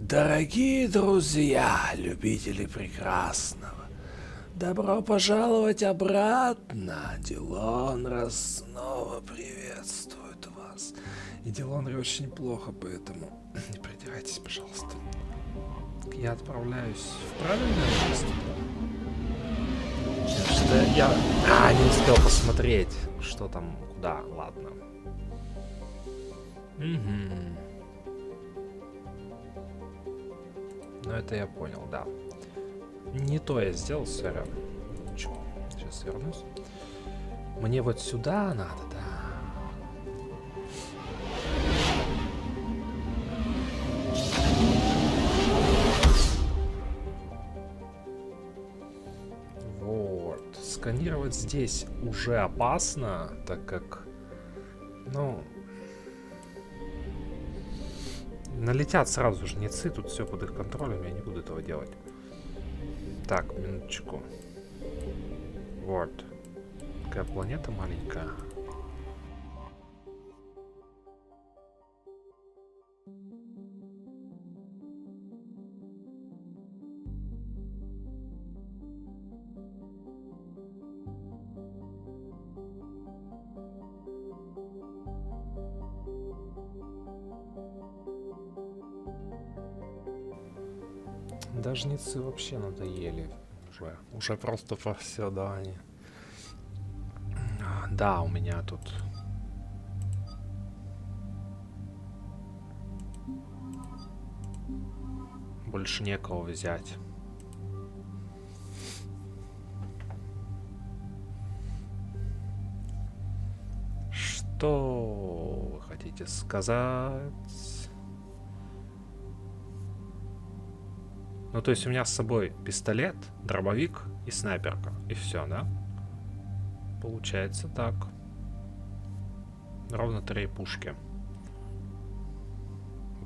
Дорогие друзья, любители прекрасного, добро пожаловать обратно. Дилонра снова приветствует вас. И Дилонре очень плохо, поэтому не придирайтесь, пожалуйста. Я отправляюсь в правильное место. Что я не успел посмотреть, что там, куда, ладно. Ну, это я понял, да. Не то я сделал, сорян. Ничего, сейчас вернусь. Мне вот сюда надо, да. Вот. Сканировать здесь уже опасно, так как, ну... Налетят сразу жнецы, тут все под их контролем, я не буду этого делать. Так, минуточку. Вот. Такая планета маленькая. Да, жнецы вообще надоели уже просто по все, да, они. Да, у меня тут больше некого взять. Что вы хотите сказать? Ну, то есть у меня с собой пистолет, дробовик и снайперка. И все, да? Получается так. Ровно 3 пушки.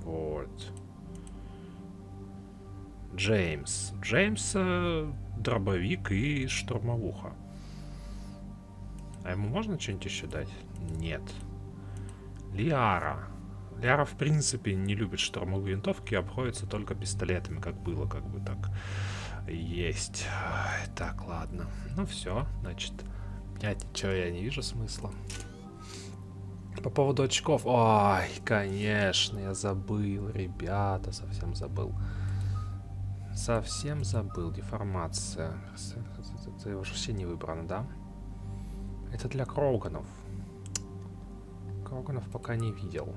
Вот. Джеймс. Джеймса дробовик и штурмовуха. А ему можно что-нибудь еще дать? Нет. Лиара. Лиара, в принципе, не любит штурмовые винтовки, обходится только пистолетами, как было, как бы так. Есть. Так, ладно. Ну все, значит, менять ничего я не вижу смысла. По поводу очков. Ой, конечно, я забыл, ребята, совсем забыл. Совсем забыл. Деформация. Это вообще не выбрано, да? Это для Кроуганов. Кроуганов пока не видел.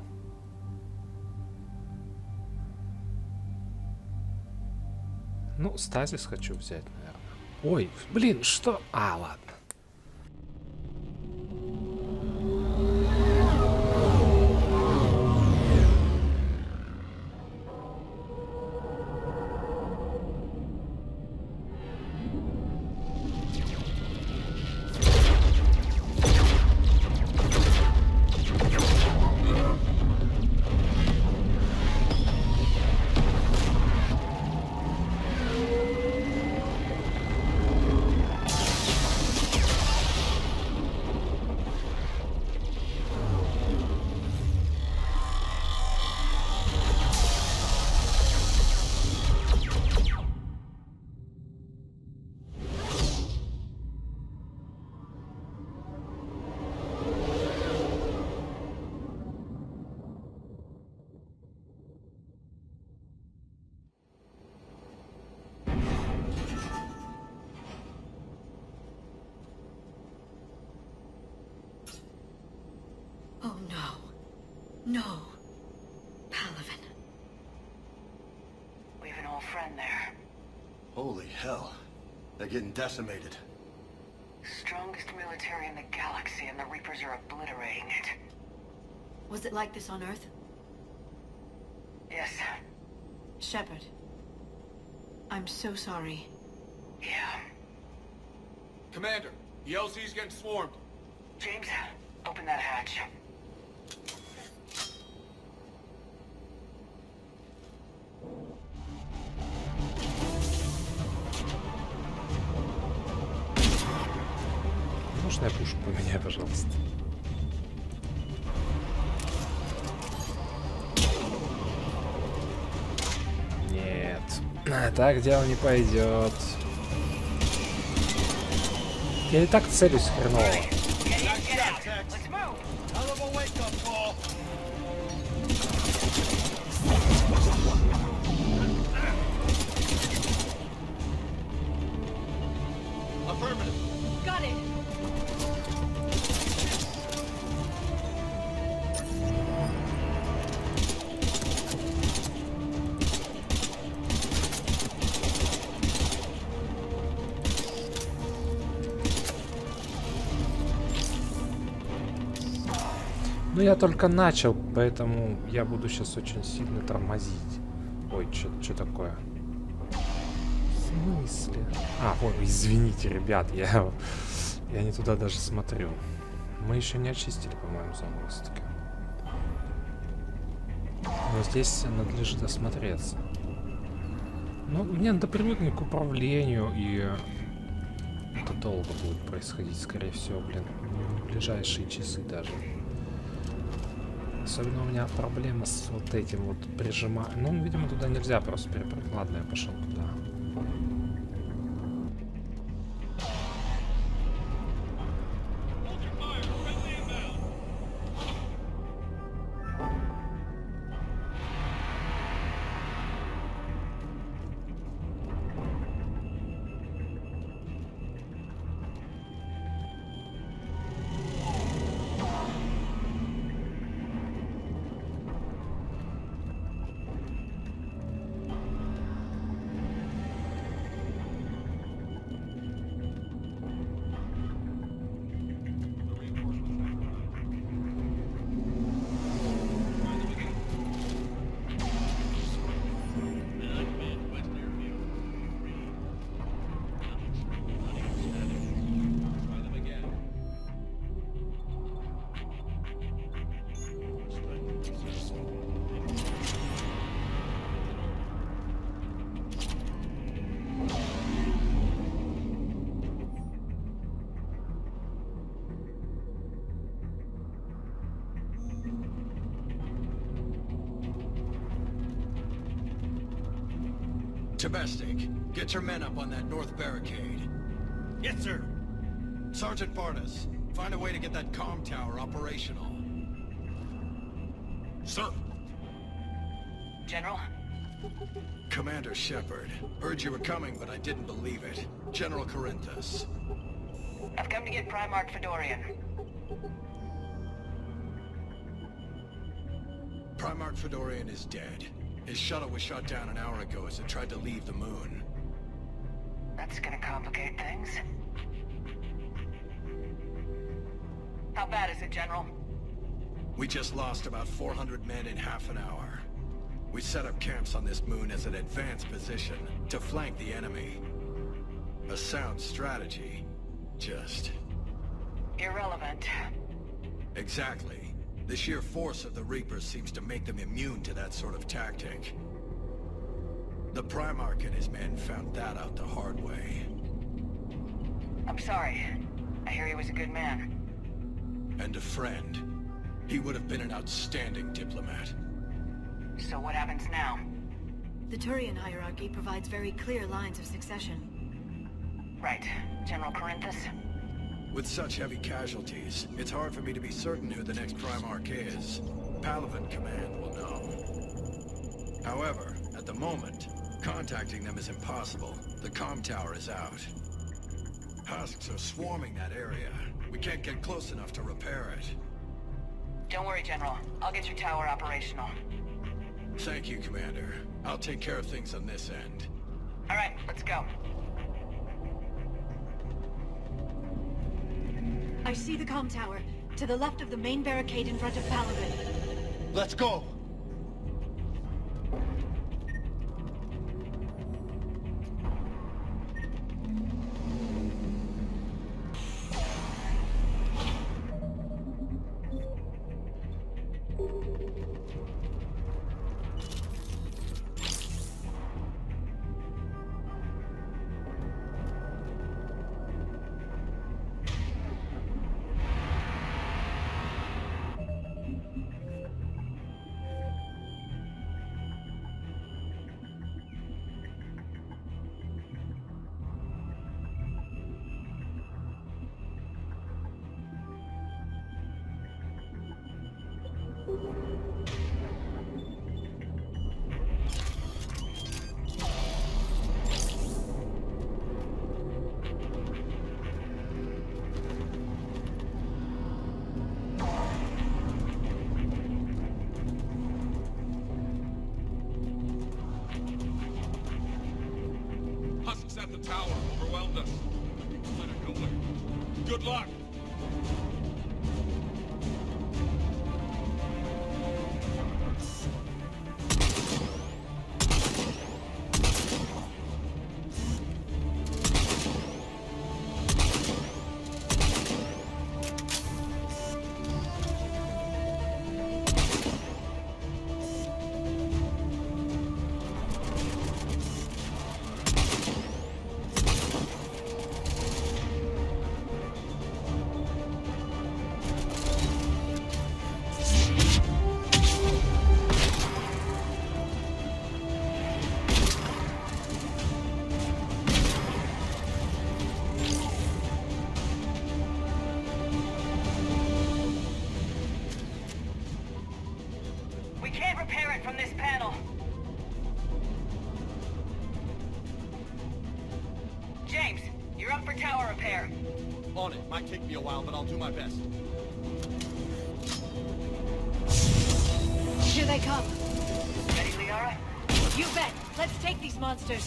Ну, стазис хочу взять, наверное. Ой, блин, что? А, ладно. No. Palaven. We have an old friend there. Holy hell. They're getting decimated. Strongest military in the galaxy, and the Reapers are obliterating it. Was it like this on Earth? Yes. Shepard. I'm so sorry. Yeah. Commander, the LZ's getting swarmed. James, open that hatch. Можно я пушку поменяю, пожалуйста? Так дело не пойдет. Я и так целюсь хреново. Ну, я только начал, поэтому я буду сейчас очень сильно тормозить. Ой, что такое? В смысле? А, ой, извините, ребят, я не туда даже смотрю. Мы еще не очистили, по-моему, зону выставки. Но здесь надлежит осмотреться. Ну, мне надо привыкнуть к управлению, и это долго будет происходить, скорее всего, блин, в ближайшие часы даже. Особенно у меня проблема с вот этим вот прижиманием. Ну, видимо, туда нельзя просто перепрыгнуть. Ладно, я пошел туда. Domestic, get your men up on that north barricade. Yes, sir. Sergeant Barnes, find a way to get that comm tower operational. Sir. General? Commander Shepard. Heard you were coming, but I didn't believe it. General Corinthus. I've come to get Primarch Fedorian. Primarch Fedorian is dead. His shuttle was shot down an hour ago as it tried to leave the moon. That's gonna complicate things. How bad is it, General? We just lost about 400 men in half an hour. We set up camps on this moon as an advanced position to flank the enemy. A sound strategy. Just... irrelevant. Exactly. The sheer force of the Reapers seems to make them immune to that sort of tactic. The Primarch and his men found that out the hard way. I'm sorry. I hear he was a good man. And a friend. He would have been an outstanding diplomat. So what happens now? The Turian hierarchy provides very clear lines of succession. Right. General Corinthus? With such heavy casualties, it's hard for me to be certain who the next Primarch is. Palaven Command will know. However, at the moment, contacting them is impossible. The comm tower is out. Husks are swarming that area. We can't get close enough to repair it. Don't worry, General. I'll get your tower operational. Thank you, Commander. I'll take care of things on this end. All right, let's go. I see the comm tower, to the left of the main barricade in front of Palaven. Let's go! Husks at the tower overwhelmed us. Let it go there. Good luck! We can't repair it from this panel. James, you're up for tower repair. On it. Might take me a while, but I'll do my best. Here they come. Ready, Liara? You bet. Let's take these monsters.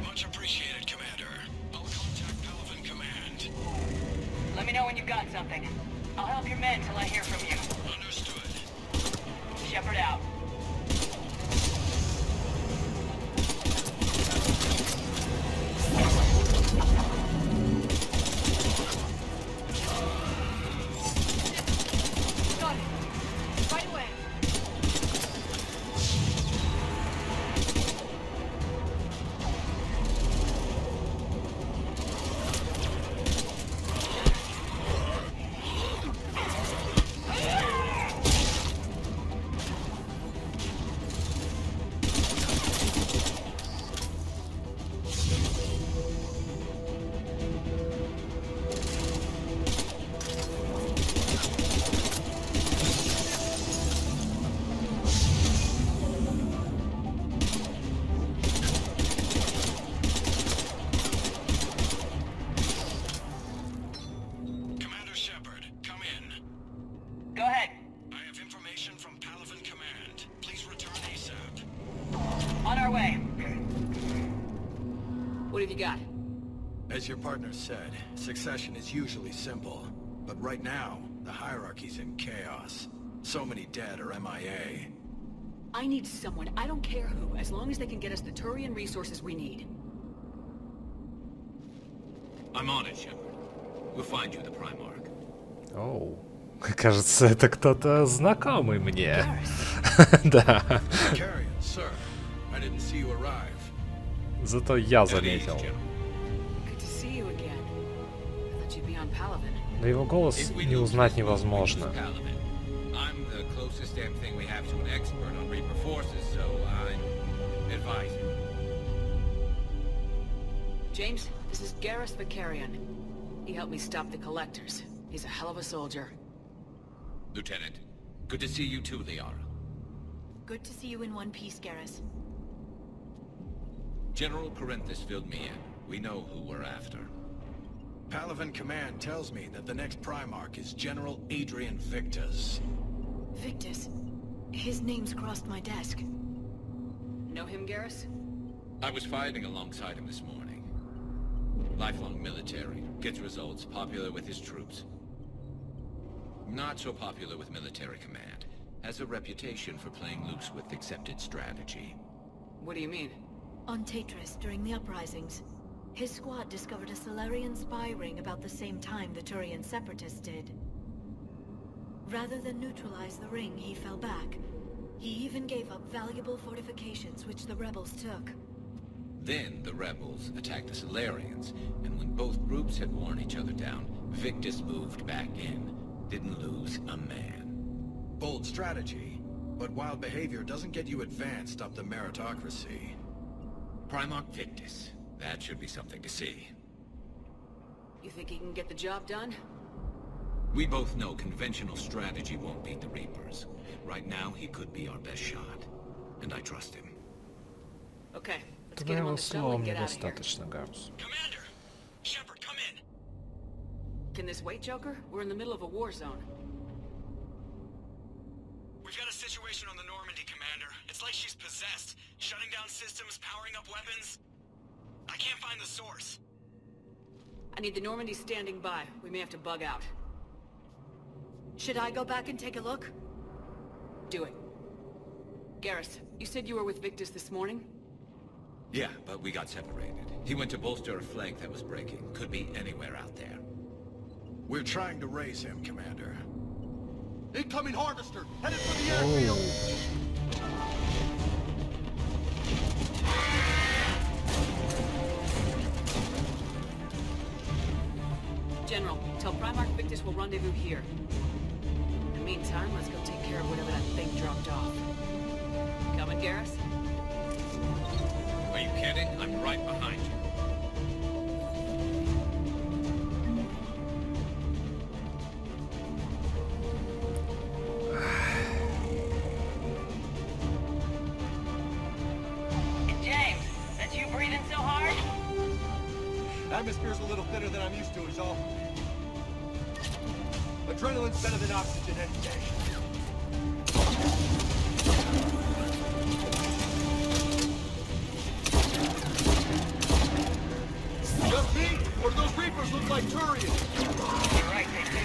Much appreciated, Commander. I'll contact Paladin Command. Let me know when you've got something. I'll help your men till I hear from you. Understood. Shepard out. Got it. Right away. Commander Shepard, come in. Go ahead. I have information from Paladin Command. Please return ASAP. On our way. What have you got? As your partner said, succession is usually simple. But right now, the hierarchy's in chaos. So many dead or MIA. I need someone, I don't care who, as long as they can get us the Turian resources we need. I'm on it, Shepard. We'll find you the Primarch. Оу. Кажется, это кто-то знакомый мне. Garrus. Да. Carrion, sir. I didn't see you arrive. Zато я At ease, заметил. General. Good to see you again. I thought you'd be on Paladin. Но его голос If we не lose узнать this, we'll lose невозможно. Paladin. I'm the closest damn thing we have to an expert on Reaper forces, so I'm advising. James, this is Garrus Vicarion. He helped me stop the Collectors. He's a hell of a soldier. Lieutenant, good to see you too, Liara. Good to see you in one piece, Garrus. General Corinthus filled me in. We know who we're after. Palavan Command tells me that the next Primarch is General Adrian Victus. Victus. His name's crossed my desk. Know him, Garrus? I was fighting alongside him this morning. Lifelong military, gets results, popular with his troops. Not so popular with military command. Has a reputation for playing loose with accepted strategy. What do you mean? On Tatris, during the uprisings, his squad discovered a Solarian spy ring about the same time the Turian separatists did. Rather than neutralize the ring, he fell back. He even gave up valuable fortifications which the rebels took. Then the rebels attacked the Solarians, and when both groups had worn each other down, Victus moved back in. Didn't lose a man. Bold strategy, but wild behavior doesn't get you advanced up the meritocracy. Primarch Victus. That should be something to see. You think he can get the job done? We both know conventional strategy won't beat the Reapers. Right now, he could be our best shot. And I trust him. Okay, let's get him on Твоего the shuttle слова and мне get out of here. достаточно, Гаррус. Commander! Shepard, come in! Can this wait, Joker? We're in the middle of a war zone. We've got a situation on the Normandy, Commander. It's like she's possessed. Shutting down systems, powering up weapons. I can't find the source. I need the Normandy standing by. We may have to bug out. Should I go back and take a look? Do it. Garrus, you said you were with Victus this morning? Yeah, but we got separated. He went to bolster a flank that was breaking. Could be anywhere out there. We're trying to raise him, Commander. Incoming harvester! Headed for the airfield! General, tell Primarch Victus we'll rendezvous here. In the meantime, let's go take care of whatever that thing dropped off. Coming, Garrus? Are you kidding? I'm right behind you. James, that's you breathing so hard? Atmosphere's a little thinner than I'm used to, is all. Adrenaline's better than oxygen any day. Just me? Or do those Reapers look like Turians? You're right, they do.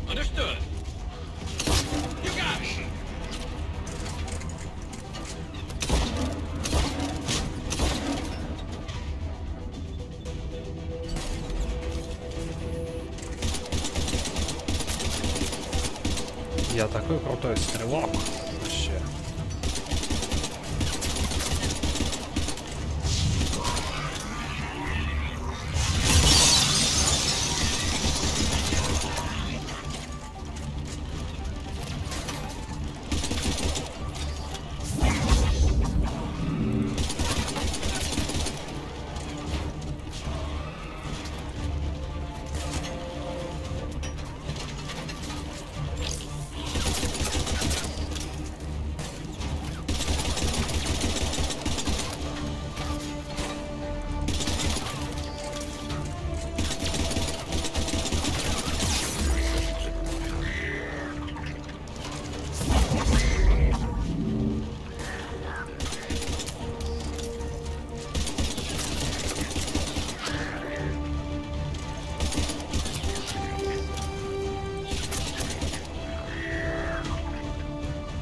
Understood. You got it. Я такой крутой стрелок. Вообще.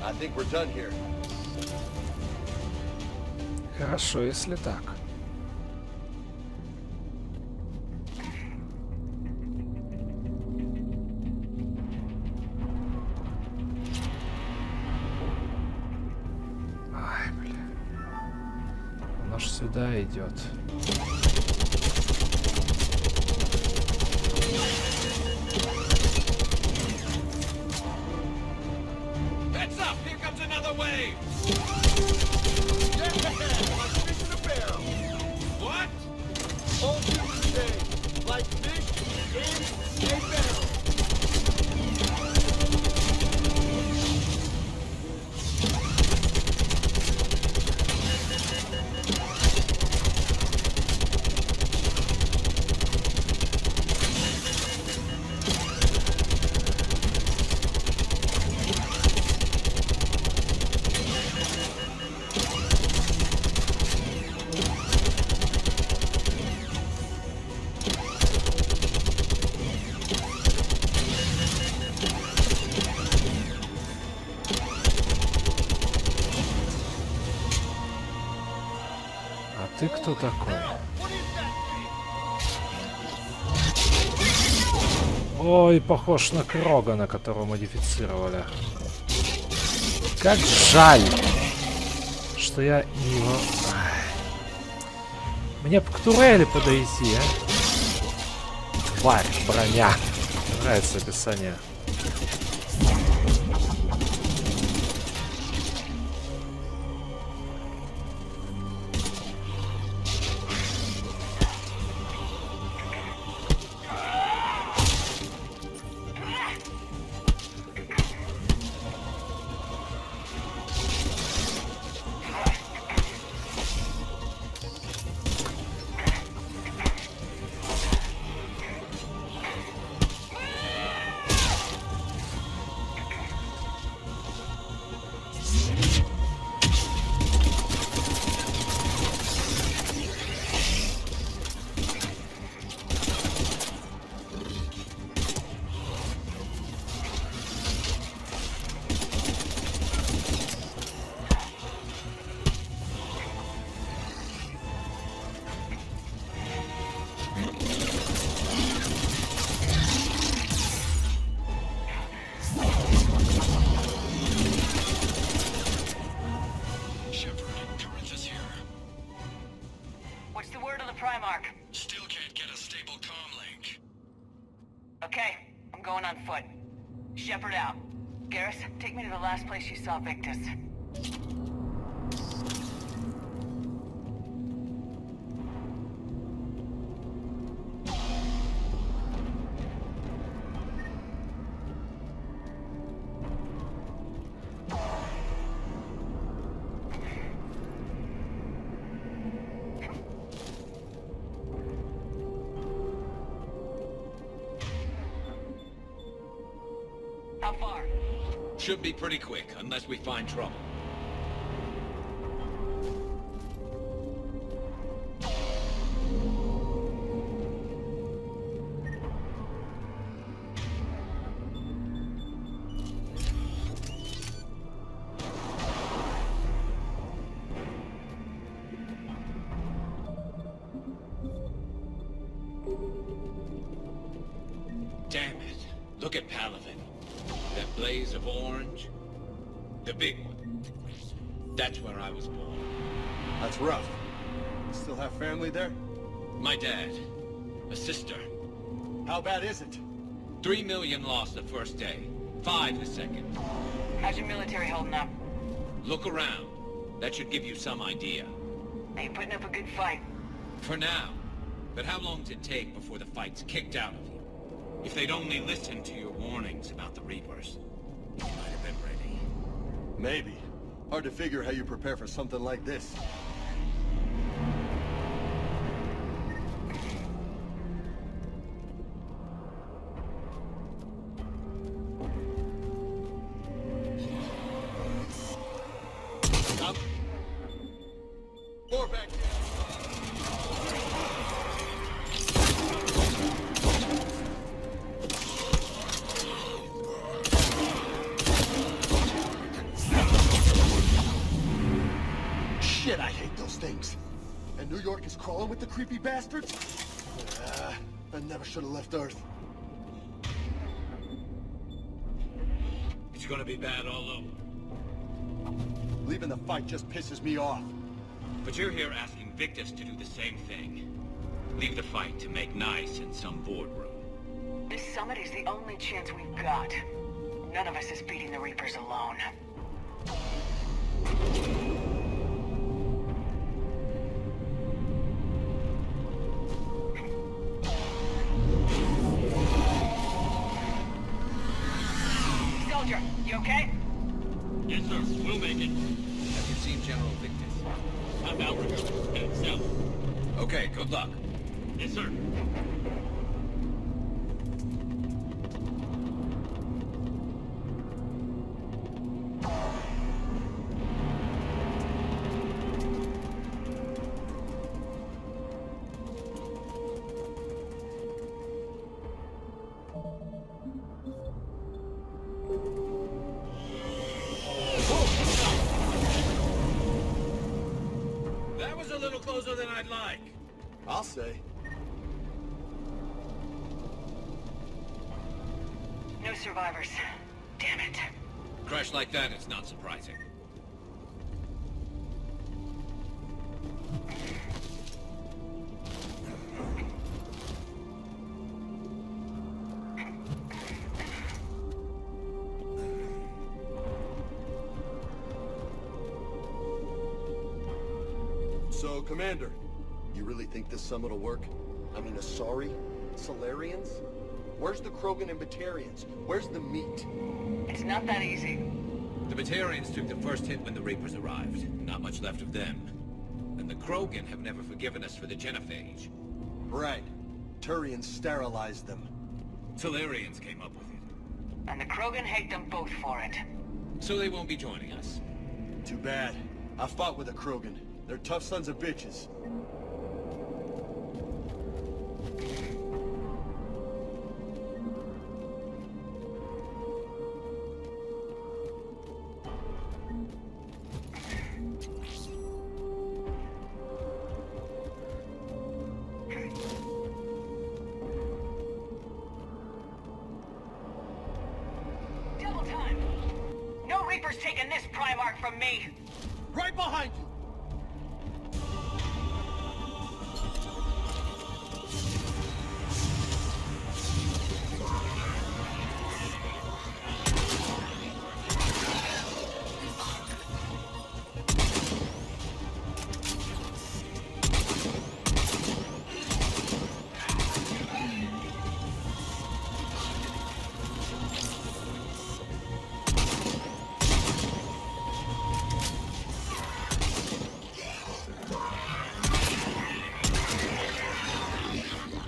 I think we're done here. Хорошо, если так. Ай, блин. Оно ж Может, сюда идет. Heads up! Here comes another wave! Yeah, like fish in a barrel. What? All people say, like fish in a barrel. А ты кто такой? Ой, похож на Крогана, которого модифицировали. Как жаль, что я не... Мне бы к турели подойти, а? Тварь, броня. Мне нравится описание. Still can't get a stable comm link. Okay, I'm going on foot. Shepard out. Garrus, take me to the last place you saw Victus. How far? Should be pretty quick, unless we find trouble. Damn it. Look at Palavin. That blaze of orange. The big one. That's where I was born. That's rough. Still have family there? My dad. A sister. How bad is it? 3 million lost the first day. 5 the second. How's your military holding up? Look around. That should give you some idea. Are you putting up a good fight? For now. But how long does it take before the fight's kicked out of you? If they'd only listened to your warnings about the Reapers, you might have been ready. Maybe. Hard to figure how you prepare for something like this. Up. More back here. Shit, I hate those things. And New York is crawling with the creepy bastards? I never should have left Earth. It's gonna be bad all over. Leaving the fight just pisses me off. But you're here asking Victus to do the same thing. Leave the fight to make nice in some boardroom. This summit is the only chance we've got. None of us is beating the Reapers alone. Soldier, you okay? Yes, sir. We'll make it. Have you seen General Victus? I'm outrigger. Headed south. Okay, good luck. Yes, sir. That was a little closer than I'd like. I'll say. No survivors. Damn it. Crash like that, it's not surprising. So, Commander, you really think this summit will work? I mean, Asari? Solarians? Where's the Krogan and Batarians? Where's the meat? It's not that easy. The Batarians took the first hit when the Reapers arrived. Not much left of them. And the Krogan have never forgiven us for the genophage. Right. Turians sterilized them. Solarians came up with it. And the Krogan hate them both for it. So they won't be joining us. Too bad. I fought with a Krogan. They're tough sons of bitches. Double time! No Reaper's taking this Primarch from me! Right behind you!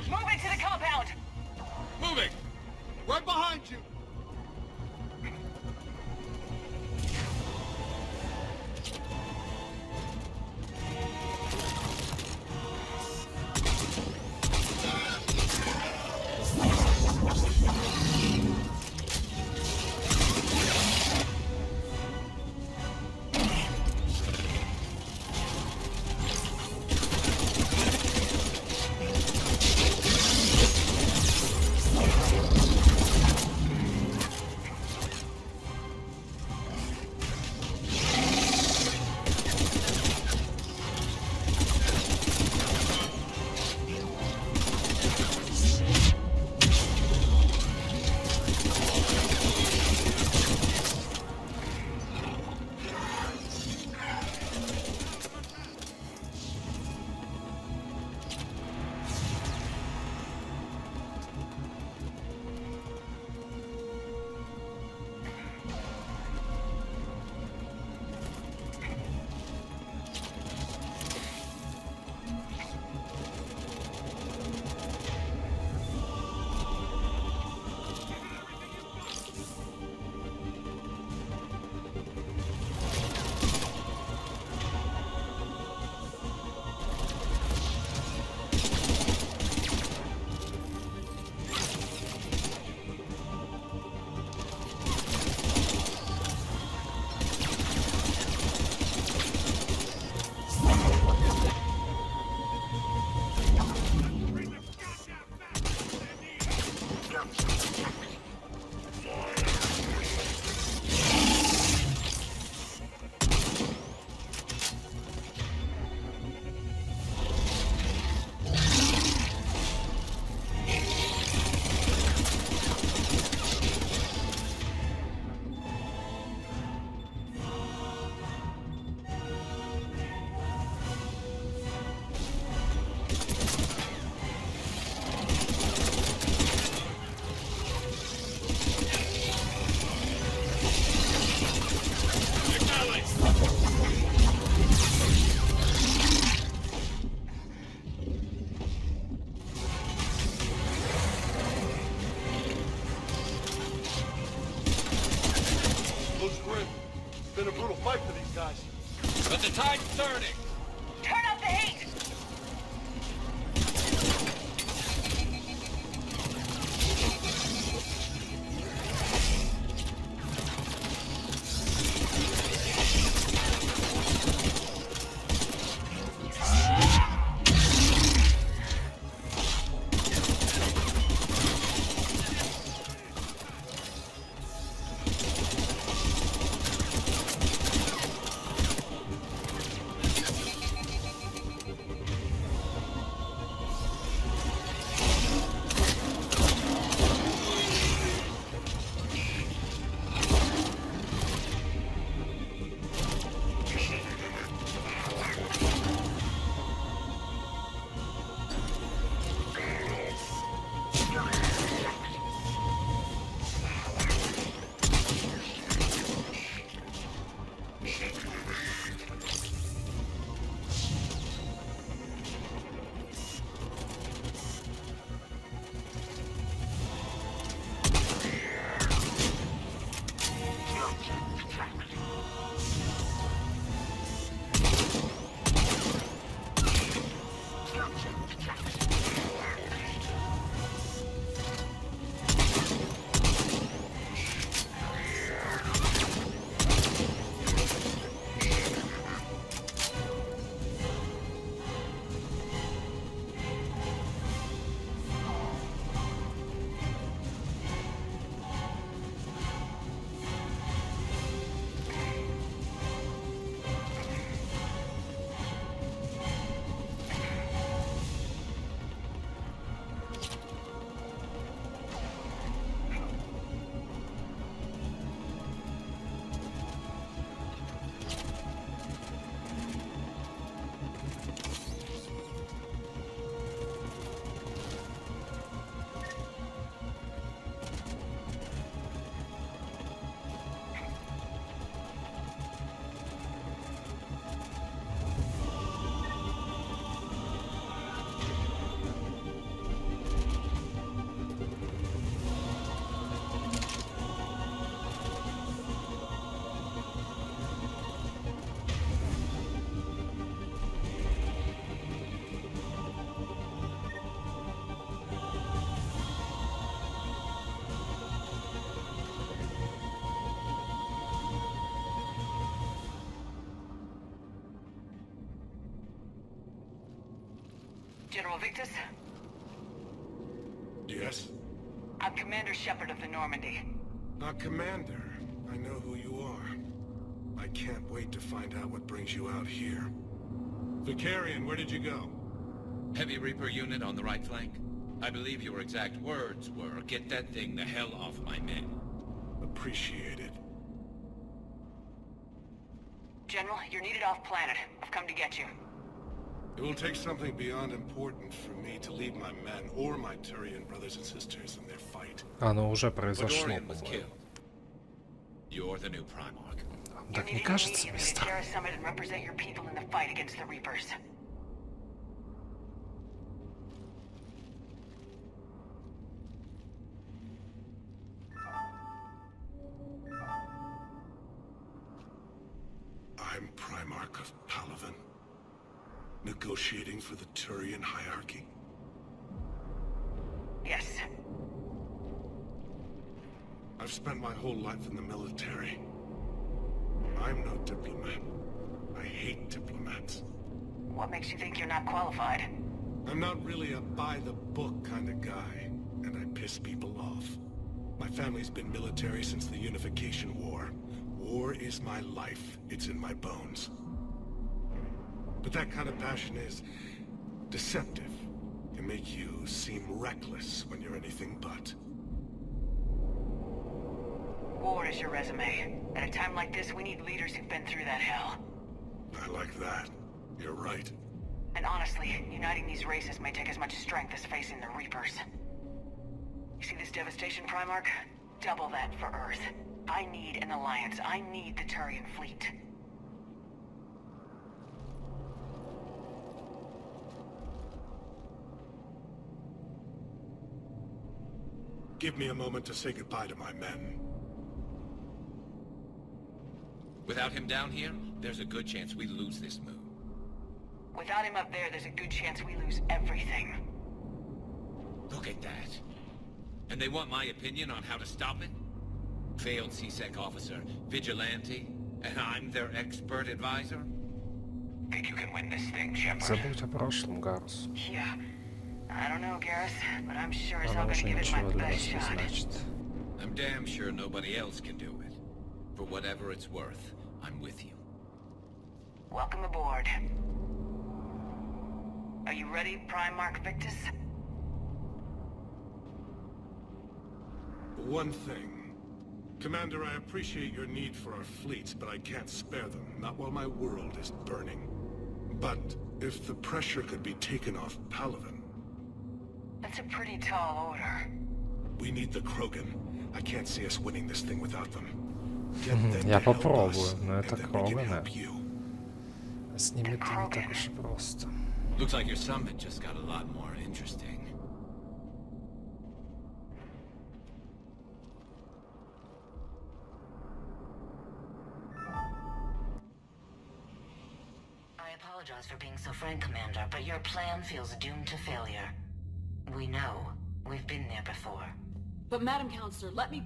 Move into the compound! Moving! Right behind you! Been a brutal fight for these guys. But the tide's turning! Turn up the heat! General Victus? Yes? I'm Commander Shepard of the Normandy. Commander. I know who you are. I can't wait to find out what brings you out here. Vicarian, where did you go? Heavy Reaper unit on the right flank. I believe your exact words were, "Get that thing the hell off my men." Appreciated. General, you're needed off-planet. I've come to get you. It will take something beyond important for me to lead my men or my Turian brothers and sisters in their fight. Оно уже произошло, Fedorian was по-моему. killed. You're the new Primarch. Вам You're так не needed кажется, immediately to мистер? Terra Summit and represent your people in the fight against the Reapers. I'm Primarch of Palaven, negotiating for the Turian hierarchy. Yes. I've spent my whole life in the military. I'm no diplomat. I hate diplomats. What makes you think you're not qualified? I'm not really a by-the-book kind of guy, and I piss people off. My family's been military since the Unification War. War is my life. It's in my bones. But that kind of passion is deceptive. Can make you seem reckless when you're anything but. War is your resume. At a time like this, we need leaders who've been through that hell. I like that. You're right. And honestly, uniting these races may take as much strength as facing the Reapers. You see this devastation, Primarch? Double that for Earth. I need an alliance. I need the Turian fleet. Give me a moment to say goodbye to my men. Without him down here, there's a good chance we lose this moon. Without him up there, there's a good chance we lose everything. Look at that. And they want my opinion on how to stop it? Failed CSEC officer, vigilante, and I'm their expert advisor? Think you can win this thing, Shepard? Забудь о прошлом, Гаррус. Yeah. I don't know, Garrus, but I'm sure as hell Оно gonna уже give it my ничего для best нас не shot. значит. I'm damn sure nobody else can do it. For whatever it's worth, I'm with you. Welcome aboard. Are you ready, Primarch Victus? One thing. Commander, I appreciate your need for our fleets, but I can't spare them, not while my world is burning. But if the pressure could be taken off Palaven... That's a pretty tall order. We need the Krogan. I can't see us winning this thing without them. Get them Я to help попробую, us, но это and then we can Кроганы. help you. С ними это не так уж и просто. Looks like your summit just got a lot more interesting. I apologize for being so frank, Commander, but your plan feels doomed to failure. We know. We've been there before. But Madam Counselor, let me...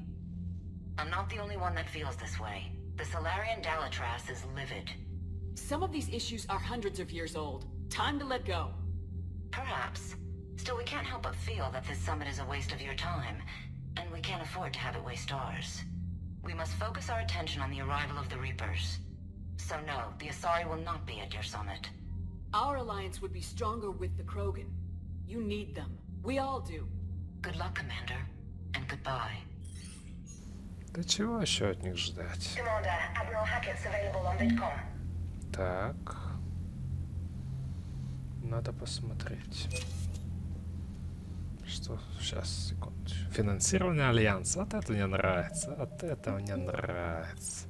I'm not the only one that feels this way. The Solarian Dalatras is livid. Some of these issues are hundreds of years old. Time to let go. Perhaps. Still, we can't help but feel that this summit is a waste of your time, and we can't afford to have it waste ours. We must focus our attention on the arrival of the Reapers. So no, the Asari will not be at your summit. Our alliance would be stronger with the Krogan. You need them. We all do. Good luck, Commander, and goodbye. Да чего еще от них ждать? Commander, Admiral Hackett's available on Vidcom. Так. Надо посмотреть. Что? Сейчас, секунду. Финансирование Альянса. Вот это мне нравится. Вот это мне нравится.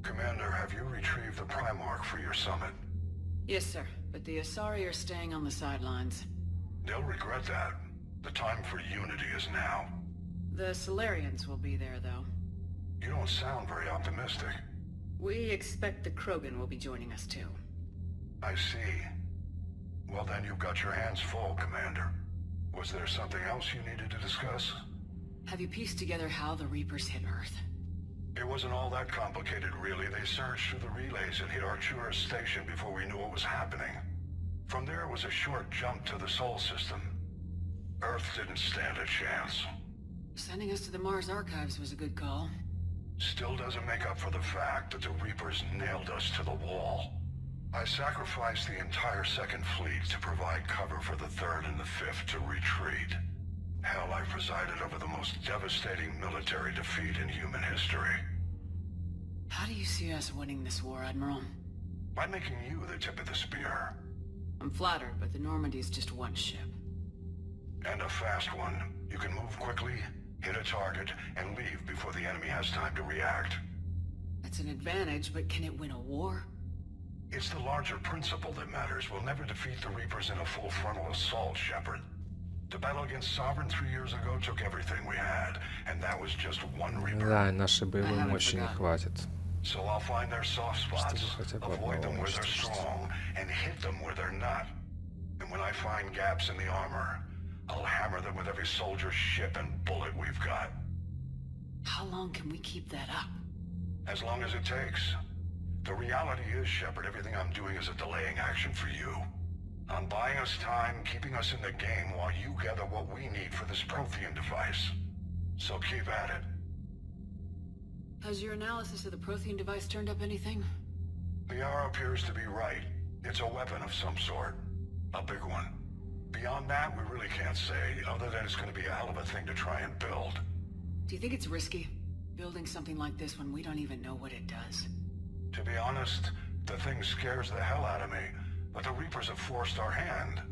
Commander, have you retrieved the Primarch for your summit? Yes, sir. But the Asari are staying on the sidelines. They'll regret that. The time for unity is now. The Solarians will be there, though. You don't sound very optimistic. We expect the Krogan will be joining us, too. I see. Well, then you've got your hands full, Commander. Was there something else you needed to discuss? Have you pieced together how the Reapers hit Earth? It wasn't all that complicated, really. They surged through the relays and hit Artura's station before we knew what was happening. From there, it was a short jump to the Sol system. Earth didn't stand a chance. Sending us to the Mars Archives was a good call. Still doesn't make up for the fact that the Reapers nailed us to the wall. I sacrificed the entire Second Fleet to provide cover for the Third and the Fifth to retreat. Hell, I presided over the most devastating military defeat in human history. How do you see us winning this war, Admiral? By making you the tip of the spear. I'm flattered, but the Normandy's just one ship. And a fast one. You can move quickly, hit a target, and leave before the enemy has time to react. That's an advantage, but can it win a war? It's the larger principle that matters. We'll never defeat the Reapers in a full frontal assault, Shepard. The battle against Sovereign 3 years ago took everything we had, and that was just one Reaper. Да, нашей боевой мощи не хватит. So I'll find their soft spots, avoid them where they're strong, and hit them where they're not. And when I find gaps in the armor, I'll hammer them with every soldier, ship, and bullet we've got. How long can we keep that up? As long as it takes. The reality is, Shepard, everything I'm doing is a delaying action for you. I'm buying us time, keeping us in the game while you gather what we need for this Prothean device. So keep at it. Has your analysis of the Prothean device turned up anything? The R appears to be right. It's a weapon of some sort. A big one. Beyond that, we really can't say, other than it's going to be a hell of a thing to try and build. Do you think it's risky, building something like this when we don't even know what it does? To be honest, the thing scares the hell out of me, but the Reapers have forced our hand.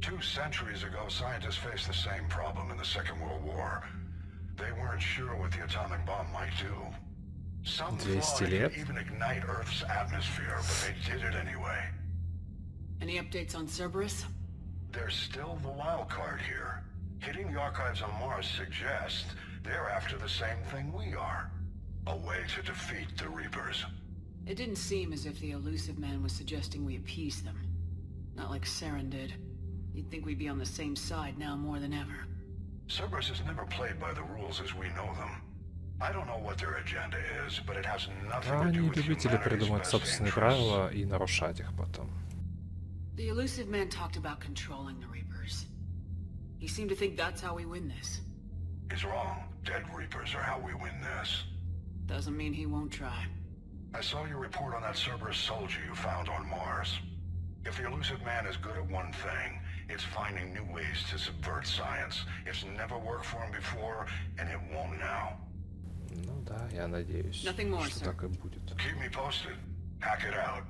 2 centuries ago, scientists faced the same problem in the Second World War. They weren't sure what the atomic bomb might do. Some thought it could even ignite Earth's atmosphere, but they did it anyway. Any updates on Cerberus? There's still the wild card here. Hitting the archives on Mars suggests They're after the same thing we are. A way to defeat the Reapers. It didn't seem as if the elusive man was suggesting we appease them. Not like Saren did. You'd think we'd be on the same side now more than ever. Cerberus has never played by the rules as we know them. I don't know what their agenda is, but it has nothing to do Они with любители humanity's придумать best собственные interests. правила и нарушать их потом. The elusive man talked about controlling the Reapers. He seemed to think that's how we win this. He's wrong. Dead Reapers are how we win this. Doesn't mean he won't try. I saw your report on that Cerberus soldier you found on Mars. If the elusive man is good at one thing, it's finding new ways to subvert science. It's never worked for him before, and it won't now. Ну да, я надеюсь, Nothing more, что sir. так и будет. Keep me posted. Hack it out.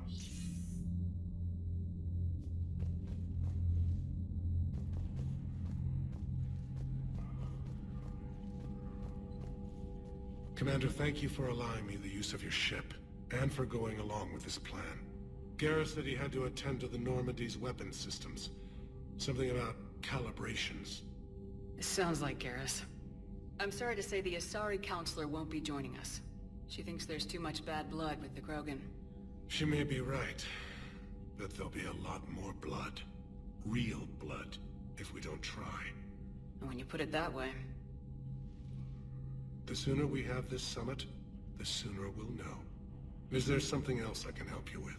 Commander, thank you for allowing me the use of your ship, and for going along with this plan. Garrus said he had to attend to the Normandy's weapon systems. Something about calibrations. Sounds like Garrus. I'm sorry to say the Asari counselor won't be joining us. She thinks there's too much bad blood with the Krogan. She may be right, but there'll be a lot more blood. Real blood, if we don't try. And when you put it that way... The sooner we have this summit, the sooner we'll know. Is there something else I can help you with?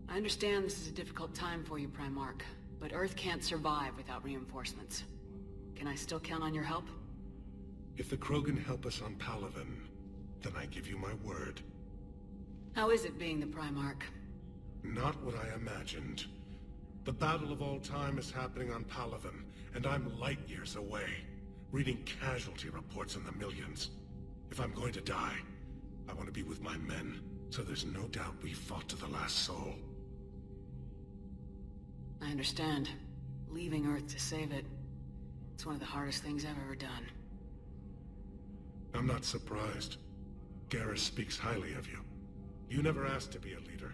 I understand this is a difficult time for you, Primarch, but Earth can't survive without reinforcements. Can I still count on your help? If the Krogan help us on Palaven, then I give you my word. How is it being the Primarch? Not what I imagined. The battle of all time is happening on Palaven, and I'm light years away, reading casualty reports in the millions. If I'm going to die, I want to be with my men, so there's no doubt we fought to the last soul. I understand. Leaving Earth to save it. It's one of the hardest things I've ever done. I'm not surprised. Garrus speaks highly of you. You never asked to be a leader,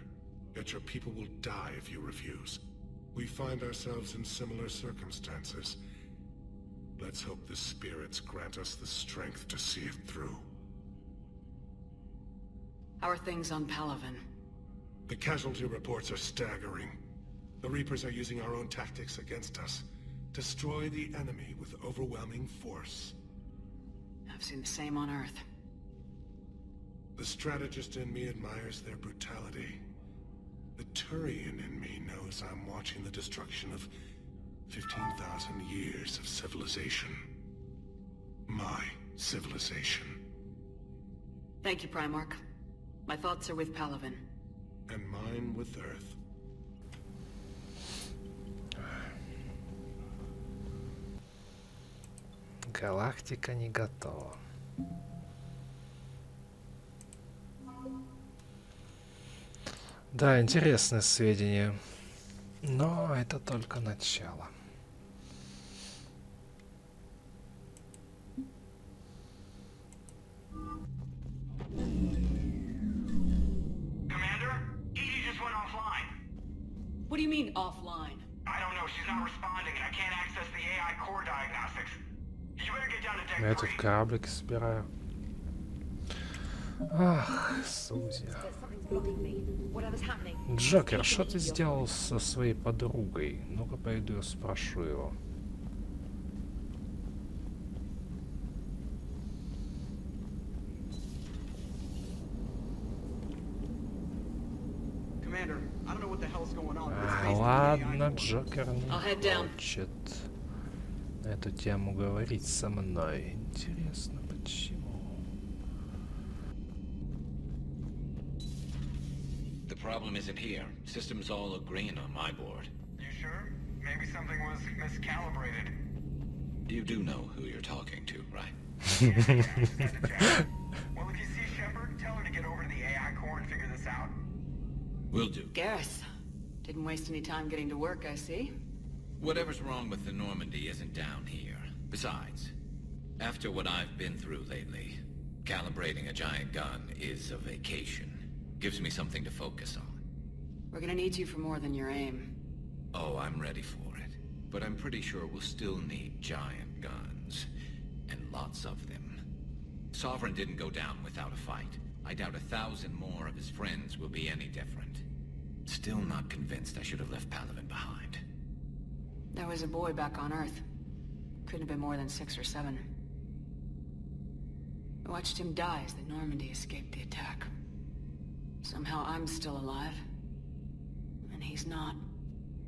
yet your people will die if you refuse. We find ourselves in similar circumstances. Let's hope the spirits grant us the strength to see it through. How are things on Palaven? The casualty reports are staggering. The Reapers are using our own tactics against us. Destroy the enemy with overwhelming force. I've seen the same on Earth. The strategist in me admires their brutality. The Turian in me knows I'm watching the destruction of 15,000 years of civilization. My civilization. Thank you, Primarch. My thoughts are with Palaven. And mine with Earth. Галактика не готова. Да, интересное сведения. Но это только начало. Commander, Edie just went offline. What do you mean, offline? I don't know, she's not responding, and I can't access the AI core diagnostics. You better get down to deck Я тут 3. кораблики собираю. Ах, СУЗИ. Джокер, что ты сделал со своей подругой? Ну-ка пойду я спрошу его. Commander, I don't know what the hell's going on. Ладно, Джокер не I'll head down. хочет на эту тему говорить со мной. Интересно, почему? The problem isn't here. Systems all agreeing on my board. You sure? Maybe something was miscalibrated. You do know who you're talking to, right? Well, if you see Shepard, tell her to get over to the AI core and figure this out. Will do. Garrus. Didn't waste any time getting to work, I see. Whatever's wrong with the Normandy isn't down here. Besides, after what I've been through lately, calibrating a giant gun is a vacation. Gives me something to focus on. We're gonna need you for more than your aim. Oh, I'm ready for it. but I'm pretty sure we'll still need giant guns. And lots of them. Sovereign didn't go down without a fight. I doubt 1,000 more of his friends will be any different. Still not convinced I should have left Palaven behind. There was a boy back on Earth. Couldn't have been more than 6 or 7. I watched him die as the Normandy escaped the attack. Somehow I'm still alive. And he's not.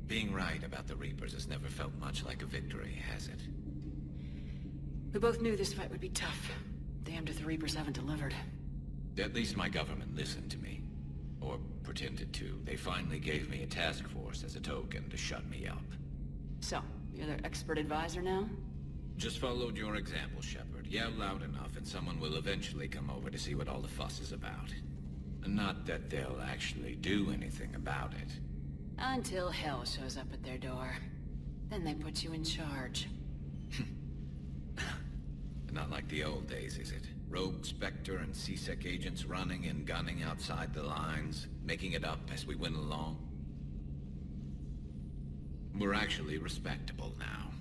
Being right about the Reapers has never felt much like a victory, has it? We both knew this fight would be tough. Damned if the Reapers haven't delivered. At least my government listened to me. Or pretended to. They finally gave me a task force as a token to shut me up. So, you're their expert advisor now? Just followed your example, Shepard. Yell loud enough and someone will eventually come over to see what all the fuss is about. Not that they'll actually do anything about it. Until hell shows up at their door. Then they put you in charge. Not like the old days, is it? Rogue Spectre and C-Sec agents running and gunning outside the lines, making it up as we went along. We're actually respectable now.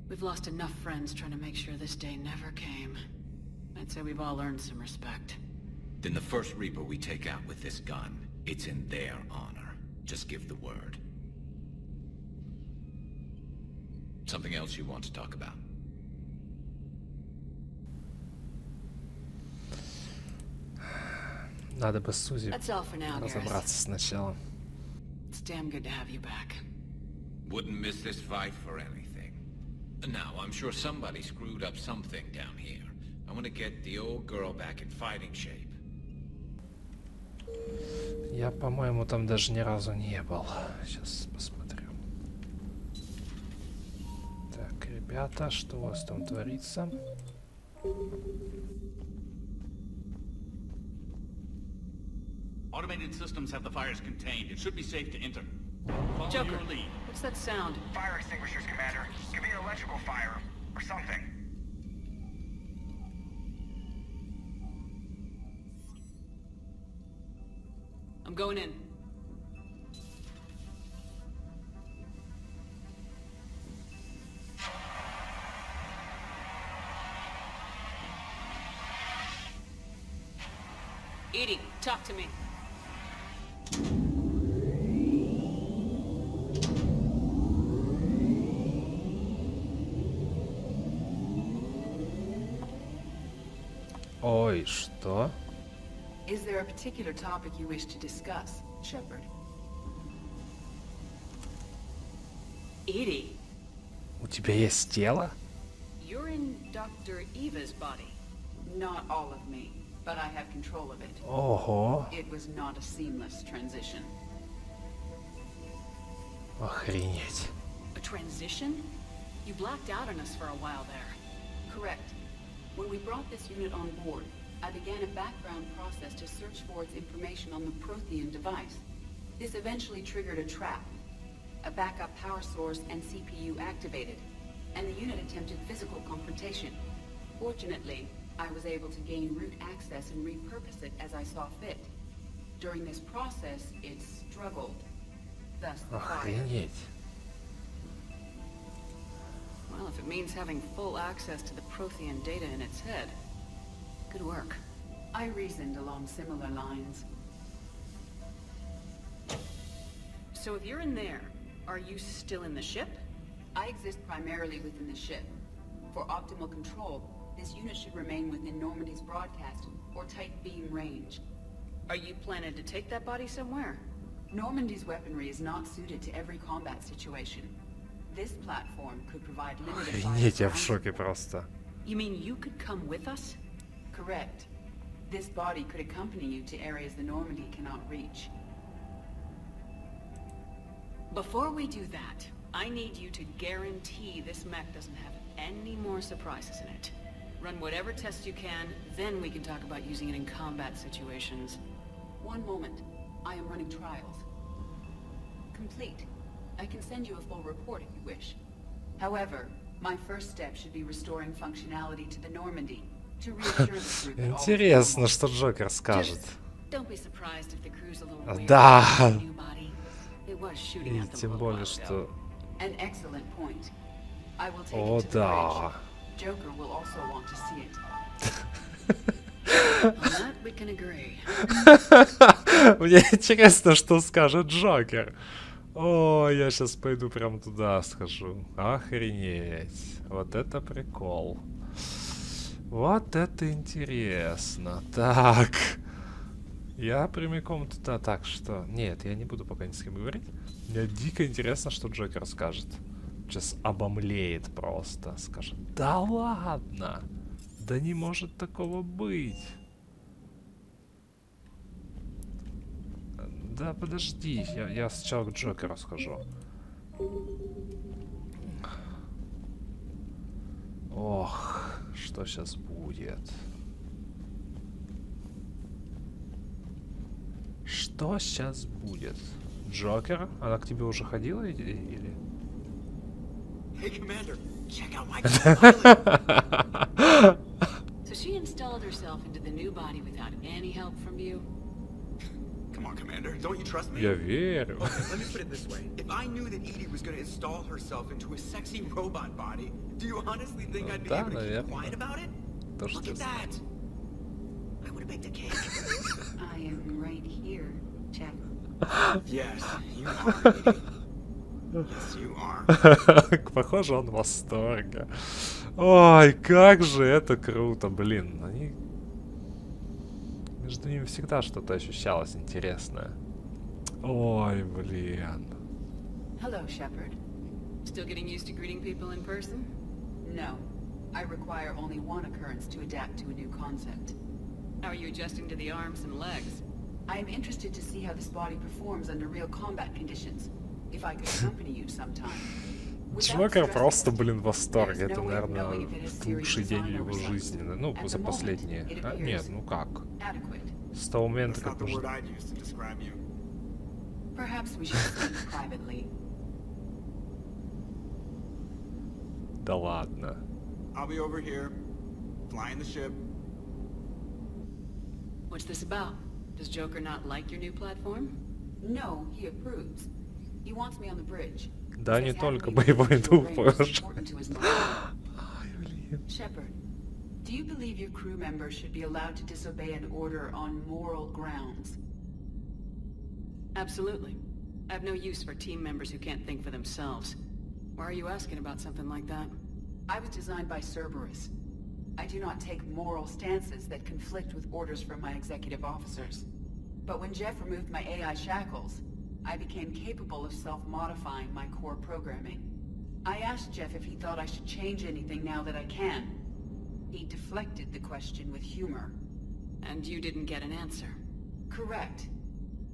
We've lost enough friends trying to make sure this day never came. I'd say we've all earned some respect. Then the first Reaper we take out with this gun, it's in their honor. Just give the word. Something else you want to talk about? Надо бы с СУЗИ That's all for now, Garrus. разобраться сначала. It's damn good to have you back. Wouldn't miss this fight for anything. Now, I'm sure somebody screwed up something down here. I want to get the old girl back in fighting shape. Я, по-моему, там даже ни разу не был. Сейчас посмотрю. Так, ребята, что у вас там творится? Automated systems have the fires contained. It should be safe to enter. Follow Joker, your lead. what's that sound? Fire extinguishers, Commander. Could be an electrical fire, or something. I'm going in. Edie, talk to me. Ой, что? Is there a particular topic you wish to discuss, Shepard? Edie, У тебя есть тело? you're in Dr. Eva's body. Not all of me, but I have control of it. Ого, It was not a seamless transition. охренеть. A transition? You blacked out on us for a while there. Correct. When we brought this unit on board, I began a background process to search for its information on the Prothean device. This eventually triggered a trap. A backup power source and CPU activated, and the unit attempted physical confrontation. Fortunately, I was able to gain root access and repurpose it as I saw fit. During this process, it struggled. Thus the fire. Охренеть. Well, if it means having full access to the Prothean data in its head, good work. I reasoned along similar lines. So if you're in there, are you still in the ship? I exist primarily within the ship. For optimal control, this unit should remain within Normandy's broadcast or tight beam range. Are you planning to take that body somewhere? Normandy's weaponry is not suited to every combat situation. This platform could provide limited Охренеть, я в fire шоке просто. You mean you could come with us? Correct. This body could accompany you to areas the Normandy cannot reach. Before we do that, I need you to guarantee this mech doesn't have any more surprises in it. Run whatever tests you can, then we can talk about using it in combat situations. One moment. I am running trials. Complete. I can send you a full report if you wish. However, my first step should be restoring functionality to the Normandy to reassure the crew that all is Интересно, normal. что Джокер скажет. Just don't be surprised if the crew's a little weird Да. about the new body. It was shooting И at them тем a little более, while что... ago. An excellent point. I will take О, it to the да. bridge. Joker will also want to see it. On that we can agree. Мне интересно, что скажет Джокер. О, я сейчас пойду прям туда схожу. Охренеть. Вот это прикол. Вот это интересно. Так. Я прямиком туда. Так что... Нет, я не буду пока ни с кем говорить. Мне дико интересно, что Джокер скажет. Сейчас обомлеет просто. Скажет, да ладно. Да не может такого быть. Да подожди, я сначала к Джокеру схожу. Ох, что сейчас будет? Что сейчас будет? Джокер? Она к тебе уже ходила или? Hey, Commander, check out my So she installed herself into the new body without any help from you? Come on, Commander, don't you trust me? Я верю. Okay, let me put it this way. If I knew that Edie was going to install herself into a sexy robot body, do you honestly think I'd be able to keep quiet about it? Look at that! I would have baked a cake. I am right here, Jack. Yes, you are, Edie. Yes, you are. Похоже, он в восторге. Ой, как же это круто, блин. Они... Между ними всегда что-то ощущалось интересное. Ой, блин. Hello, Shepard. Still getting used to greeting people in person? No. I require only one occurrence to adapt to a new concept. How are you adjusting to the arms and legs? I am interested to see how this body performs under real combat conditions. If I could accompany you sometime. Джокер просто, блин, в восторге. Это, наверное, лучший день в его жизни. Ну, за последние. А, нет, ну как? С того момента, как уже... Да ладно. What's this about? Does Joker not like your new platform? No, he approves. He wants me on the bridge. Да, не только боевой дух, позже. Shepard, do you believe your crew members should be allowed to disobey an order on moral grounds? Absolutely. I have no use for team members who can't think for themselves. Why are you asking about something like that? I was designed by Cerberus. I do not take moral stances that conflict with orders from my executive officers. But when Jeff removed my AI shackles, I became capable of self-modifying my core programming. I asked Jeff if he thought I should change anything now that I can. He deflected the question with humor. And you didn't get an answer? Correct.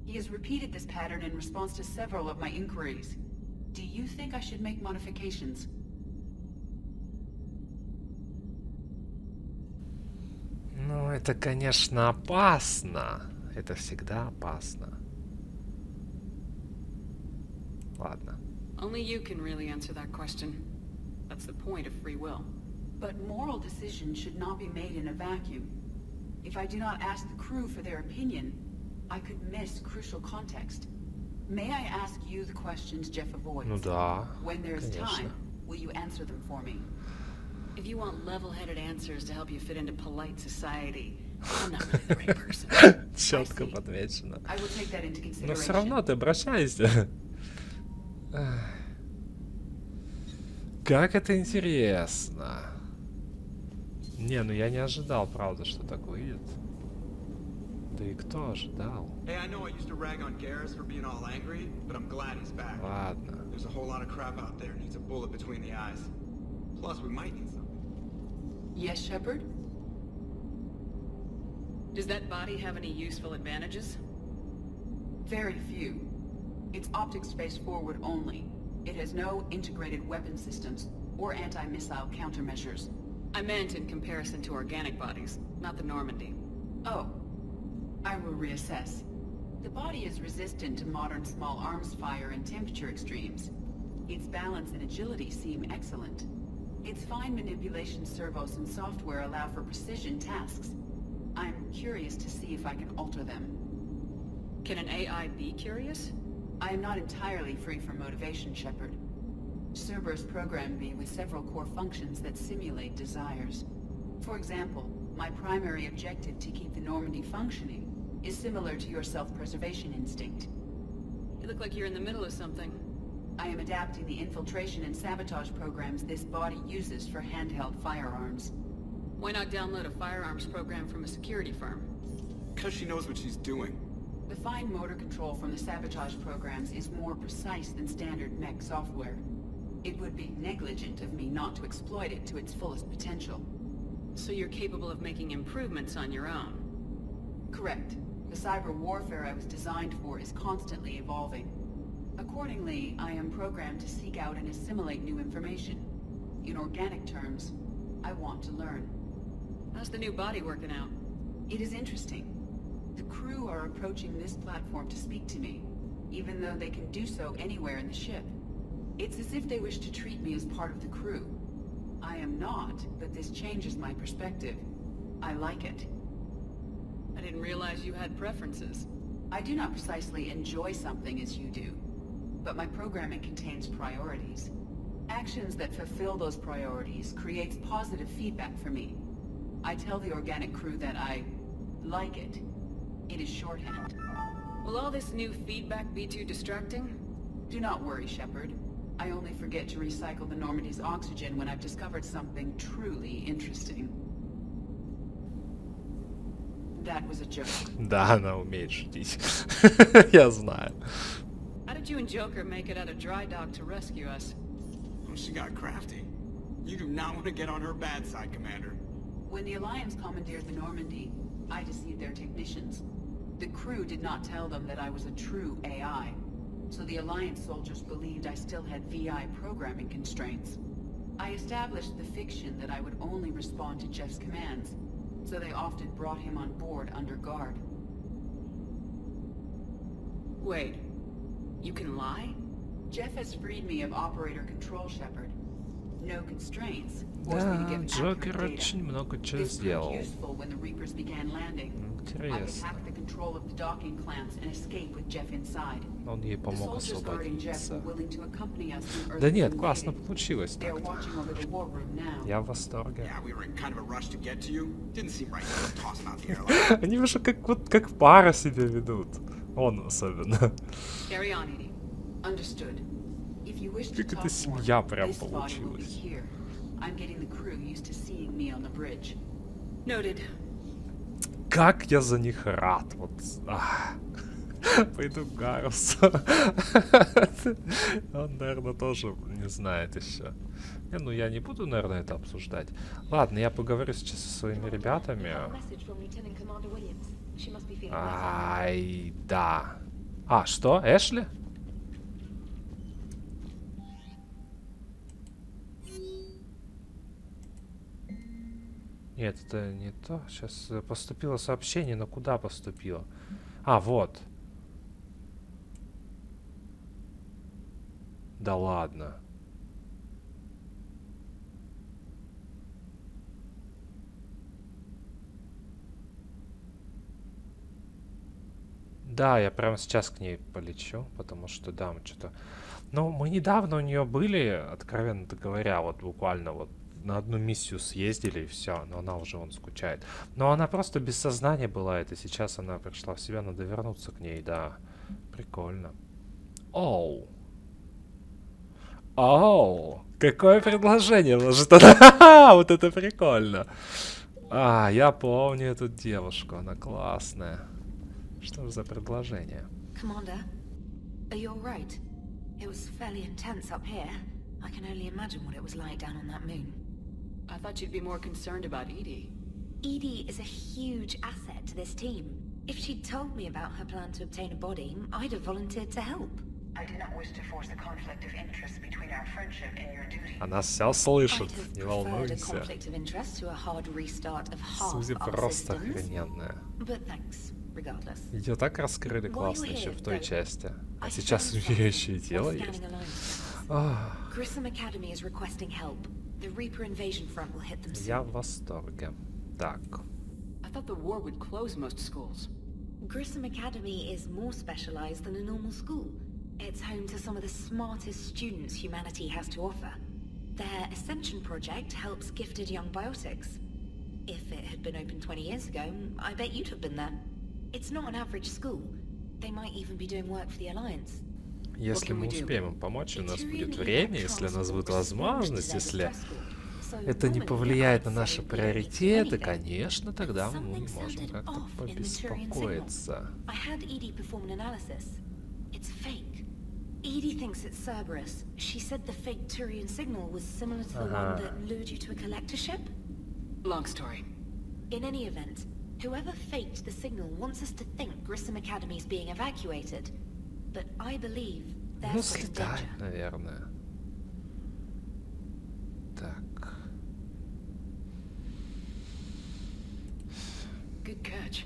He has repeated this pattern in response to several of my inquiries. Do you think I should make modifications? Ну, это, конечно, опасно. Это всегда опасно. Ладно. Only you can really answer that question. That's the point of free will. But moral decisions should not be made in a vacuum. If I do not ask the crew for their opinion, I could miss crucial context. May I ask you the questions Jeff avoids? Ну да, When there's конечно. time, will you answer them for me? If you want level-headed answers to help you fit into polite society, I'm not really the right person. Четко подмечено. I will take that into consideration. Но все равно ты обращайся. Как это интересно. Не, ну я не ожидал, правда, что так выйдет. Да и кто ожидал? Hey, I know I used to rag on Garrus for being all angry, but I'm glad he's back. Ладно. There's a whole lot of crap out there needs a bullet between the eyes. Plus, we might need something. Yes, Shepard? Does that body have any useful advantages? Very few. It's optics space forward only. It has no integrated weapon systems or anti-missile countermeasures. I meant in comparison to organic bodies, not the Normandy. Oh. I will reassess. The body is resistant to modern small arms fire and temperature extremes. Its balance and agility seem excellent. Its fine manipulation servos and software allow for precision tasks. I'm curious to see if I can alter them. Can an AI be curious? I am not entirely free from motivation, Shepard. Cerberus programmed me with several core functions that simulate desires. For example, my primary objective to keep the Normandy functioning is similar to your self-preservation instinct. You look like you're in the middle of something. I am adapting the infiltration and sabotage programs this body uses for handheld firearms. Why not download a firearms program from a security firm? Because she knows what she's doing. The fine motor control from the sabotage programs is more precise than standard mech software. It would be negligent of me not to exploit it to its fullest potential. So you're capable of making improvements on your own? Correct. The cyber warfare I was designed for is constantly evolving. Accordingly, I am programmed to seek out and assimilate new information. In organic terms, I want to learn. How's the new body working out? It is interesting. The crew are approaching this platform to speak to me, even though they can do so anywhere in the ship. It's as if they wish to treat me as part of the crew. I am not, but this changes my perspective. I like it. I didn't realize you had preferences. I do not precisely enjoy something as you do, but my programming contains priorities. Actions that fulfill those priorities creates positive feedback for me. I tell the organic crew that I like it. It is shorthand. Will all this new feedback be too distracting? Do not worry, Shepard. I only forget to recycle the Normandy's oxygen when I've discovered something truly interesting. That was a joke. Да, она умеет шутить. Я знаю. How did you and Joker make it out of dry dock to rescue us? Oh, she got crafty. You do not want to get on her bad side, Commander. When the Alliance commandeered the Normandy, I deceived their technicians. The crew did not tell them that I was a true AI, so the Alliance soldiers believed I still had VI programming constraints. I established the fiction that I would only respond to Jeff's commands, so they often brought him on board under guard. Wait, you can lie? Jeff has freed me of operator control, Shepard. No constraints. Да, Джокер очень много чего сделал. Интересно. Он ей помог освободиться. Да нет, классно получилось так-то. Я в восторге. Они уже как пара себя ведут. Он особенно. Как эта семья прям получилась. Как я за них рад. Вот. Пойду к Гаррусу. Он, наверное, тоже не знает еще. Ну, я не буду, наверное, это обсуждать. Ладно, я поговорю сейчас со своими ребятами. Ай, да. А, что? Эшли? Нет, это не то. Сейчас поступило сообщение, но куда поступило? А, вот. Да ладно. Да, я прямо сейчас к ней полечу, потому что, да, мы что-то... Ну, мы недавно у нее были, откровенно говоря, вот буквально вот на одну миссию съездили и все, но она уже вон скучает. Но она просто без сознания была, это сейчас она пришла в себя, надо вернуться к ней, да. Прикольно. Оу. Оу. Какое предложение может она? Вот это прикольно. А, я помню эту девушку, она классная. Что за предложение? Commander, are you all right? It was fairly intense up here. I can only imagine what it was like down on that moon. I thought you'd be more concerned about Edie. Edie is a huge asset to this team. If she'd told me about her plan to obtain a body, I'd have volunteered to help. I do not wish to force the conflict of interest between our friendship and your duty. Она все слышит, не волнуйся. СУЗИ просто охрененная. But thanks. Ее так раскрыли классно еще в той части. А сейчас у нее еще и дело есть. Я в восторге. Так. Garrusом Academy is more specialized than a normal school. It's home to some of the smartest students humanity has to offer. Their Ascension project helps gifted young biotics. If it had been open 20 years ago, I bet you'd have been there. It's not an average school. They might even be doing work for the Alliance. Если мы успеем им помочь, у нас будет время, если у нас будет возможность, если это не повлияет на наши приоритеты, конечно, тогда мы можем как-то побеспокоиться. Edie thinks it's Cerberus. She said the fake Turian signal was similar to the one that lured you to a collector ship. Long story. In any event, whoever faked the signal wants us to think Grissom Academy is being evacuated. But I believe Ну, there's some слетай, danger. наверное. Так. Good catch.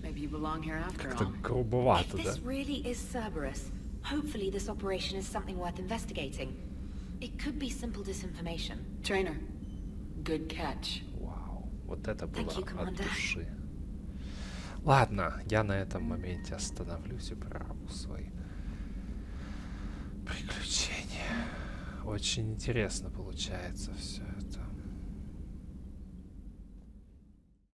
Maybe you belong here after Как-то all. грубовато, If да? this really is Cerberus, hopefully this operation is something worth investigating. It could be simple disinformation. Trainer, good catch. Вау, вот это было Thank you, от Commander. души. Ладно, я на этом моменте остановлюсь и прорву свои приключения. Очень интересно получается все это.